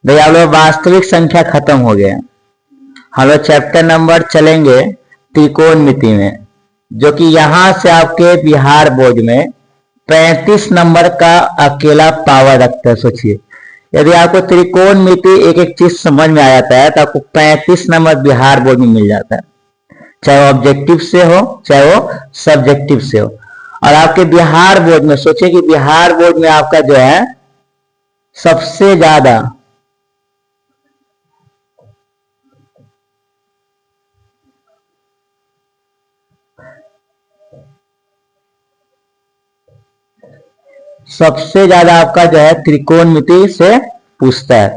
भैया हम लोग वास्तविक संख्या खत्म हो गया। हम लोग चैप्टर नंबर चलेंगे त्रिकोणमिति में, जो कि यहां से आपके बिहार बोर्ड में 35 नंबर का अकेला पावर रखता है। सोचिए, यदि आपको त्रिकोणमिति एक एक चीज समझ में आ जाता है तो आपको 35 नंबर बिहार बोर्ड में मिल जाता है, चाहे वो ऑब्जेक्टिव से हो चाहे वो सब्जेक्टिव से हो। और आपके बिहार बोर्ड में सोचिए कि बिहार बोर्ड में आपका जो है सबसे ज्यादा आपका जो है त्रिकोणमिति से पूछता है।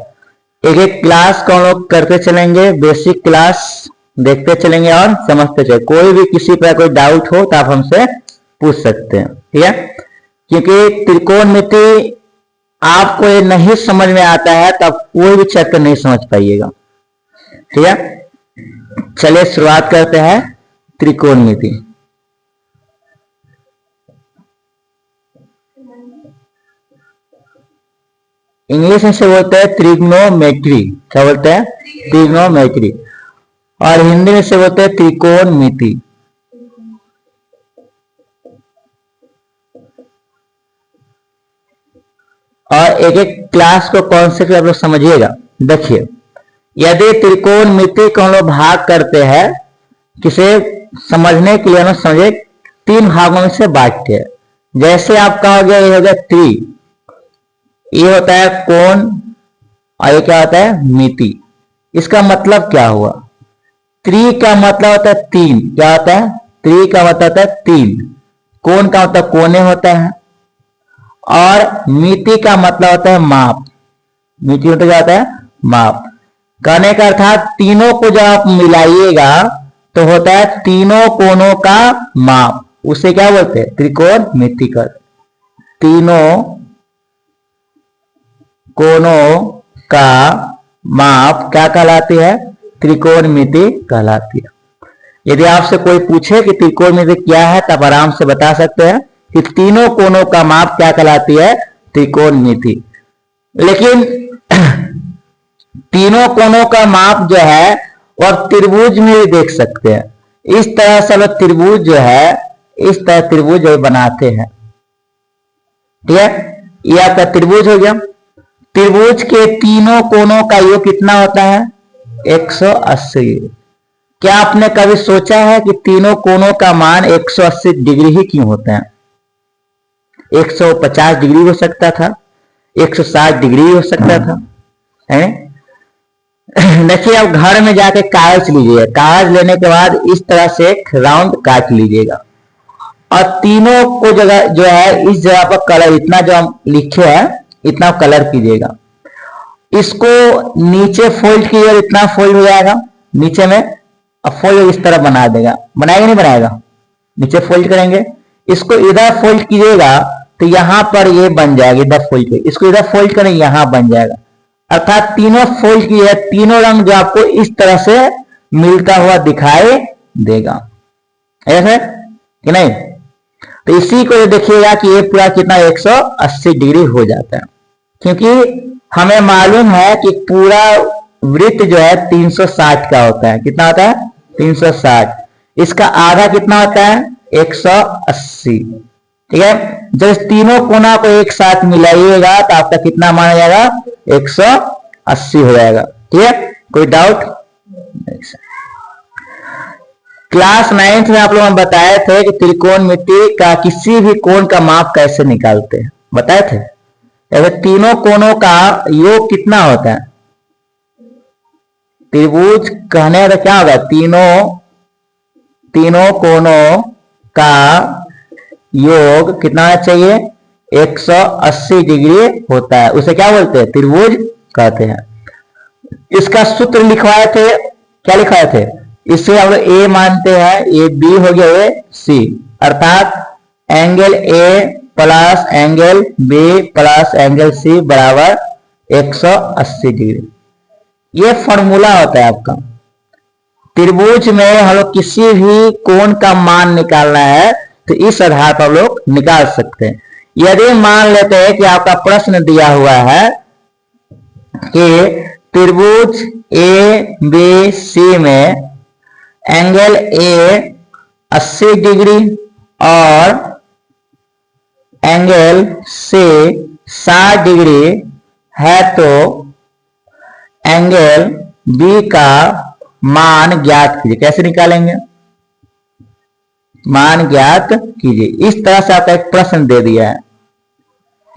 एक एक क्लास को हम लोग करते चलेंगे, बेसिक क्लास देखते चलेंगे और समझते चलेंगे। कोई भी किसी पर कोई डाउट हो तो आप हमसे पूछ सकते हैं, ठीक है। क्योंकि त्रिकोणमिति आपको ये नहीं समझ में आता है तो आप कोई भी चैप्टर नहीं समझ पाइएगा, ठीक है। चलिए शुरुआत करते हैं त्रिकोणमिति। इंग्लिश में से बोलते हैं ट्रिग्नोमेट्री। क्या बोलते हैं? ट्रिग्नोमेट्री। और हिंदी में से बोलते हैं त्रिकोणमिति। और एक एक क्लास को कॉन्सेप्ट आप लोग समझिएगा। देखिए, यदि त्रिकोणमिति को हम लोग भाग करते हैं, किसे समझने के लिए हम समझे 3 भागों में से बांटते हैं। जैसे आपका हो गया, ये हो गया त्रि, ये होता है कोण और ये क्या होता है? मिति। इसका मतलब क्या हुआ? त्रि का मतलब होता है 3। क्या होता है? त्रि का मतलब होता है 3। कोण का मतलब कोने होता है। और मिति का मतलब होता है माप। मिति मतलब क्या होता है? माप। कहने का अर्थात तीनों को जब आप मिलाइएगा तो होता है तीनों कोणों का माप। उसे क्या बोलते हैं? त्रिकोणमिति कर। तीनों कोणों का माप क्या कहलाती है? त्रिकोणमिति कहलाती है। यदि आपसे कोई पूछे कि त्रिकोणमिति क्या है तो आप आराम से बता सकते हैं कि तीनों कोणों का माप क्या कहलाती है? त्रिकोणमिति। लेकिन तीनों कोणों का माप जो है और त्रिभुज में भी देख सकते हैं। इस तरह से लोग त्रिभुज जो है, इस तरह त्रिभुज जो बनाते हैं, ठीक है। यह आपका त्रिभुज हो गया। त्रिभुज के तीनों कोणों का योग कितना होता है? 180। क्या आपने कभी सोचा है कि तीनों कोणों का मान 180 डिग्री ही क्यों होते हैं? 150 डिग्री हो सकता था, 160 डिग्री हो सकता था, है? देखिए, आप घर में जाके कागज लीजिए, कागज लेने के बाद इस तरह से एक राउंड काट लीजिएगा और तीनों को जगह जो है इस जगह पर कलर, इतना जो हम लिखे हैं इतना कलर कीजिएगा। इसको नीचे फोल्ड कीजिएगा, इतना फोल्ड हो जाएगा नीचे में। अब फोल्ड इस तरह बना देगा, बनाएगा नहीं बनाएगा? नीचे फोल्ड करेंगे, इसको इधर फोल्ड कीजिएगा तो यहां पर ये बन जाएगा। इधर फोल्ड करेंगे, इसको इधर फोल्ड करेंगे, यहां बन जाएगा। अर्थात तीनों फोल्ड किए, तीनों रंग जो आपको इस तरह से मिलता हुआ दिखाई देगा, ऐसे कि नहीं? तो इसी को देखिएगा कि ये पूरा कितना 180 डिग्री हो जाता है। क्योंकि हमें मालूम है कि पूरा वृत्त जो है 360 का होता है। कितना होता है? 360। इसका आधा कितना होता है? 180, ठीक है। जब तीनों कोना को एक साथ मिलाइएगा तो आपका कितना मान जाएगा? 180 हो जाएगा, ठीक है। कोई डाउट? क्लास 9th में आप लोग बताए थे कि त्रिकोणमिति का किसी भी कोण का माप कैसे निकालते हैं, बताए थे। अगर तीनों कोणों का योग कितना होता है? त्रिभुज कहने का क्या होगा? तीनों कोणों का योग कितना होना चाहिए? 180 डिग्री होता है। उसे क्या बोलते हैं? त्रिभुज कहते हैं। इसका सूत्र लिखवाए थे, क्या लिखवाए थे? इसे हम लोग ए मानते हैं, ये बी हो गया, ये सी। अर्थात angle A plus angle B plus angle C बराबर 180 डिग्री। ये फॉर्मूला होता है आपका। त्रिभुज में हम लोग किसी भी कोण का मान निकालना है तो इस आधार पर हम लोग निकाल सकते हैं। यदि मान लेते हैं कि आपका प्रश्न दिया हुआ है कि त्रिभुज ए बी सी में एंगल ए 80 डिग्री और एंगल सी 60 डिग्री है, तो एंगल बी का मान ज्ञात कीजिए। कैसे निकालेंगे? मान ज्ञात कीजिए। इस तरह से आपका एक प्रश्न दे दिया है।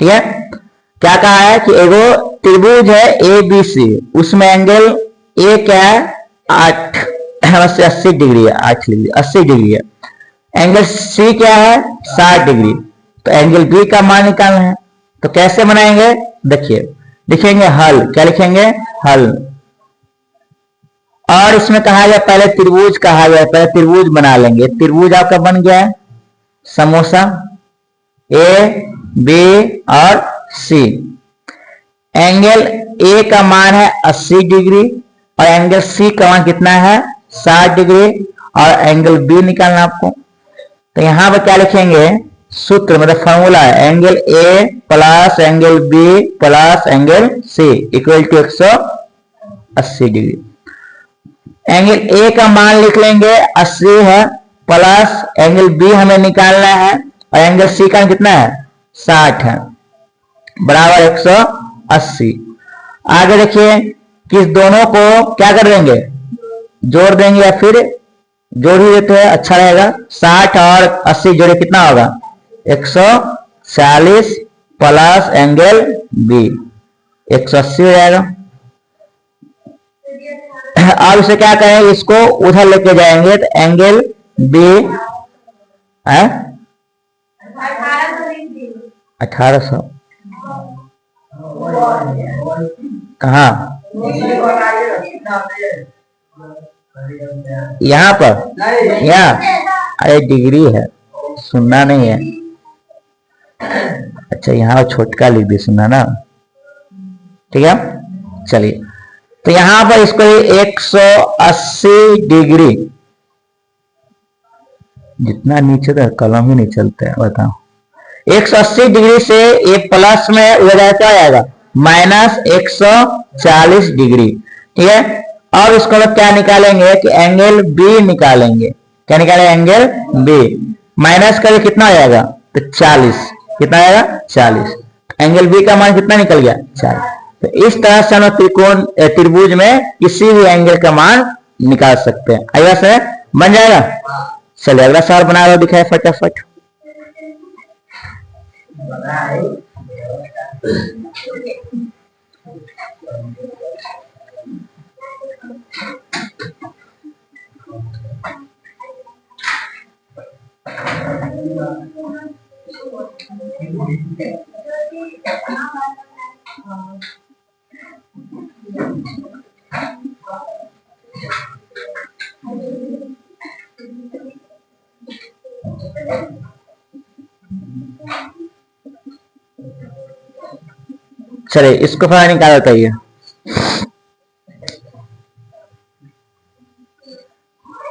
ठीक है, क्या कहा है कि एगो त्रिभुज है ए बी सी, उसमें एंगल ए क्या है 8 80 डिग्री है, 80 डिग्री है। एंगल सी क्या है 60 डिग्री। तो एंगल बी का मान निकालना है। तो कैसे बनाएंगे? देखिए, लिखेंगे हल। क्या लिखेंगे? हल। और इसमें कहा गया पहले त्रिभुज कहा गया, पहले त्रिभुज बना लेंगे। त्रिभुज आपका बन गया है समोसा ए बी और सी। एंगल ए का मान है 80 डिग्री और एंगल सी का मान कितना है 60 डिग्री और एंगल बी निकालना आपको। तो यहां पर क्या लिखेंगे? सूत्र मतलब फॉर्मूला है angle A plus angle B plus angle C equal to 180 degree. Angle A का मान लिख लेंगे 80 है, प्लस एंगल बी हमें निकालना है और एंगल सी का कितना है 60 है, बराबर 180। आगे देखिए कि इस दोनों को क्या कर देंगे? जोड़ देंगे या फिर जोड़ ही देते हैं, अच्छा रहेगा। 60 और 80 जोड़े कितना होगा? 140 प्लस एंगल बी 180 हो जाएगा। अब इसे क्या करेंगे? इसको उधर लेके जाएंगे तो एंगल बी 1800 कहा? यहाँ पर यहाँ अरे डिग्री है, सुनना नहीं है। अच्छा, यहाँ छोटका लिख दी, सुनना ना। ठीक है, चलिए। तो यहां पर इसको 180 डिग्री, जितना नीचे तक कलम ही नहीं चलते हैं, बताओ। 180 डिग्री से ये प्लस में हो जाएगा, क्या आएगा? Minus 140 degree. ठीक है, अब इसको लोग क्या निकालेंगे कि एंगल बी निकालेंगे। क्या निकालेंगे? Angle B. माइनस करके कितना आ जाएगा? तो 40। कितना आएगा? 40। एंगल बी का मान कितना निकल गया? 40। तो इस तरह से हम त्रिकोण त्रिभुज में किसी भी एंगल का मान निकाल सकते हैं। आइए से बन जाएगा। चलिए अगला सवाल बना लो, दिखाए फटाफट। चलिए इसको थोड़ा निकाल बताइए।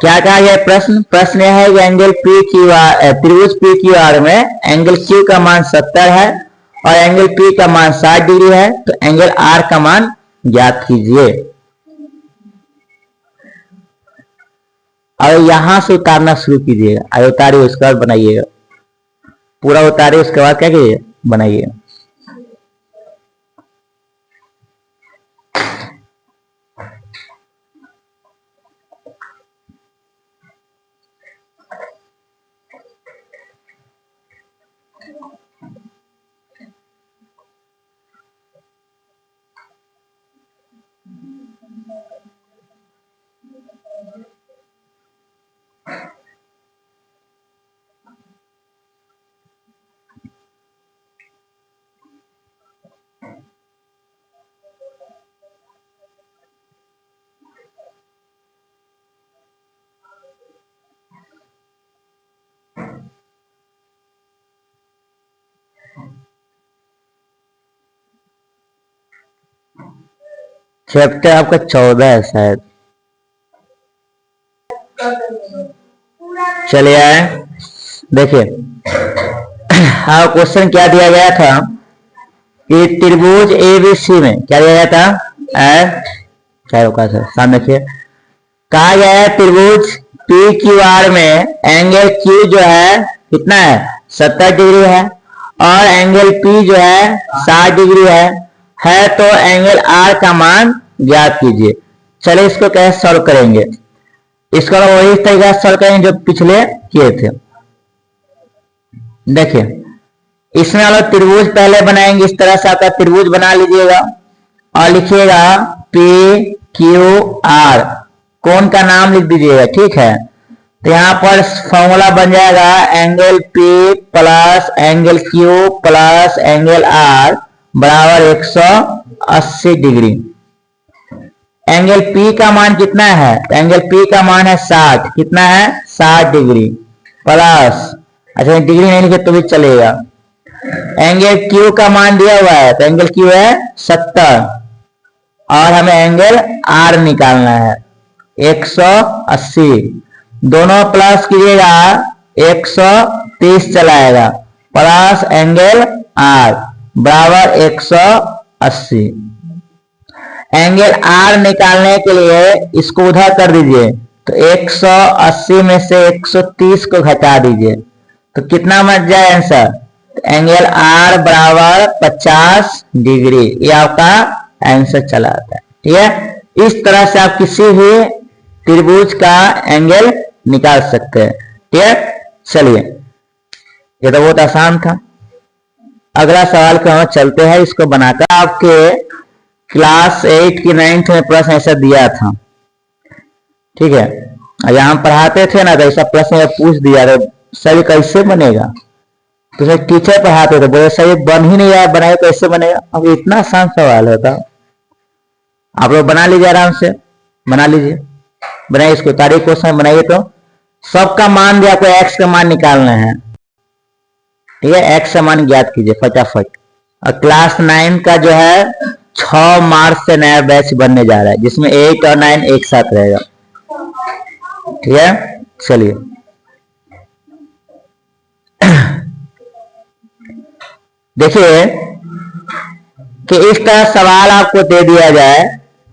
क्या कहा गया प्रश्न यह है कि एंगल पी क्यू आर, त्रिभुज पी क्यू आर में एंगल क्यू का मान 70 है और एंगल पी का मान 60 डिग्री है, तो एंगल आर का मान ज्ञात कीजिए। और यहां से उतारना शुरू कीजिएगा। आगे उतारिए, उसके बाद बनाइएगा, पूरा उतारिए, उसके बाद क्या कीजिए? बनाइए। चैप्टर आपका 14 है शायद। चलिए आए, देखिए हाँ, क्वेश्चन क्या दिया गया था कि त्रिभुज ABC में क्या दिया जाता है, क्या होगा सर सामने देखिए, कहा गया है त्रिभुज PQR में एंगल Q जो है कितना है 70 डिग्री है और एंगल P जो है 60 डिग्री है तो एंगल R का मान ज्ञात कीजिए। चलिए इसको कैसे सॉल्व करेंगे, इसको वही तरीका सॉल्व करेंगे जो पिछले किए थे। देखिए इसमें हम लोग त्रिभुज पहले बनाएंगे, इस तरह से आपका त्रिभुज बना लीजिएगा और लिखिएगा PQR, कोण का नाम लिख दीजिएगा, ठीक है। तो यहाँ पर फॉर्मूला बन जाएगा angle P plus angle Q plus angle R बराबर 180 डिग्री। एंगल P का मान कितना है, एंगल P का मान है 60, कितना है 60 डिग्री प्लस, अच्छा डिग्री नहीं लिखे तो भी चलेगा, एंगल Q का मान दिया हुआ है तो एंगल Q है 70 और हमें एंगल R निकालना है 180, दोनों प्लस कीजिएगा 130 चलाएगा प्लस एंगल R बराबर 180। एंगल R निकालने के लिए इसको उधर कर दीजिए तो 180 में से 130 को घटा दीजिए तो कितना बच जाए आंसर, एंगल R बराबर 50 डिग्री, ये आपका आंसर चला आता है। ठीक है, इस तरह से आप किसी भी त्रिभुज का एंगल निकाल सकते हैं। ठीक है, चलिए ये तो बहुत आसान था। अगला सवाल को हम चलते हैं, इसको बनाकर आपके क्लास 8 की 9th में प्रश्न ऐसा दिया था। ठीक है, यहाँ पढ़ाते थे ना तो ऐसा प्रश्न पूछ दिया तो सर कैसे बनेगा, तो सर टीचर पढ़ाते थे बोले सर बन ही नहीं रहा, बनाए कैसे बनेगा। अब इतना आसान सवाल होता, आप लोग बना लीजिए, आराम से बना लीजिए, बनाइए इसको, तारीख क्वेश्चन बनाइए। तो सबका मान दिया, आपको एक्स का मान निकालना है। ठीक है, एक्स का मान ज्ञात कीजिए फटाफट। और क्लास 9 का जो है 6 मार्च से नया बैच बनने जा रहा है जिसमें 8 और 9 एक साथ रहेगा। ठीक है, चलिए देखिए कि इस तरह सवाल आपको दे दिया जाए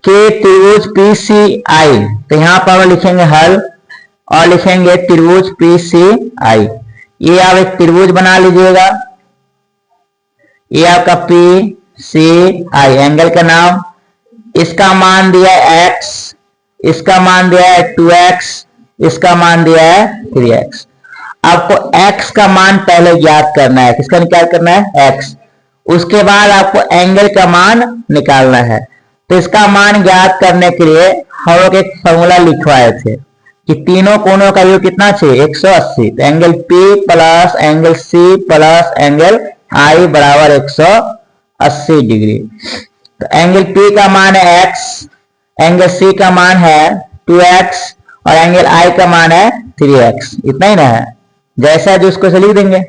कि त्रिभुज PCI, तो यहां पर हम लिखेंगे हल और लिखेंगे त्रिभुज PCI। ये आप एक त्रिभुज बना लीजिएगा, ये आपका PCI एंगल का नाम, इसका मान दिया है x, इसका मान दिया है 2x, इसका मान दिया है 3x। आपको x का मान पहले ज्ञात करना है, किसका निकाल करना है x, उसके बाद आपको एंगल का मान निकालना है। तो इसका मान ज्ञात करने के लिए हम लोग एक फॉर्मूला लिखवाए थे कि तीनों कोणों का योग कितना चाहिए 180, तो angle P plus angle C plus angle I बराबर 180 डिग्री। तो एंगल P का मान है x, एंगल C का मान है 2x और एंगल I का मान है 3x, इतना ही ना है, जैसा है जो उसको से लिख देंगे।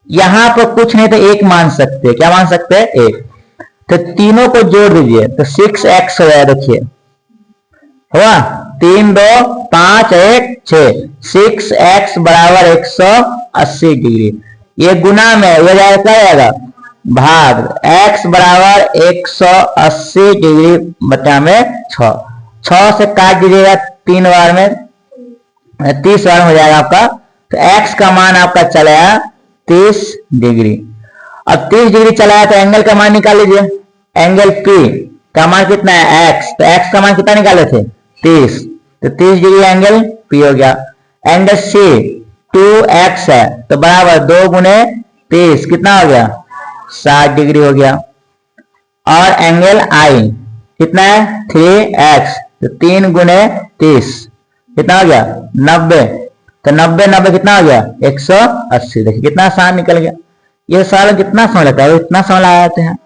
यहां पर कुछ नहीं तो एक मान सकते, क्या मान सकते हैं एक, तो तीनों को जोड़ दीजिए तो 6x हो गया, देखिए हुआ 3 2 5 1 6, 6x बराबर 180 डिग्री। ये गुना में हो जाएगा, क्या आएगा भाग, x बराबर 180 डिग्री बटा में 6 से काट दीजिएगा 3 बार में 30 बार हो जाएगा आपका। तो x का मान आपका चलाया 30 डिग्री। अब 30 डिग्री चलाया तो एंगल का मान निकाल लीजिए, एंगल P का मान कितना है x, तो x का मान कितना निकाले थे 30, तो 30 डिग्री एंगल P हो गया। एंगल C 2x है तो बराबर 2 गुने 30 कितना हो गया 60 डिग्री हो गया। और एंगल I कितना है 3x, तो 3 गुने 30 कितना हो गया 90, तो 90 90 कितना हो गया 180। देखिए कितना आसान निकल गया। ये सवाल कितना समय लगता है, इतना समय लगाते हैं।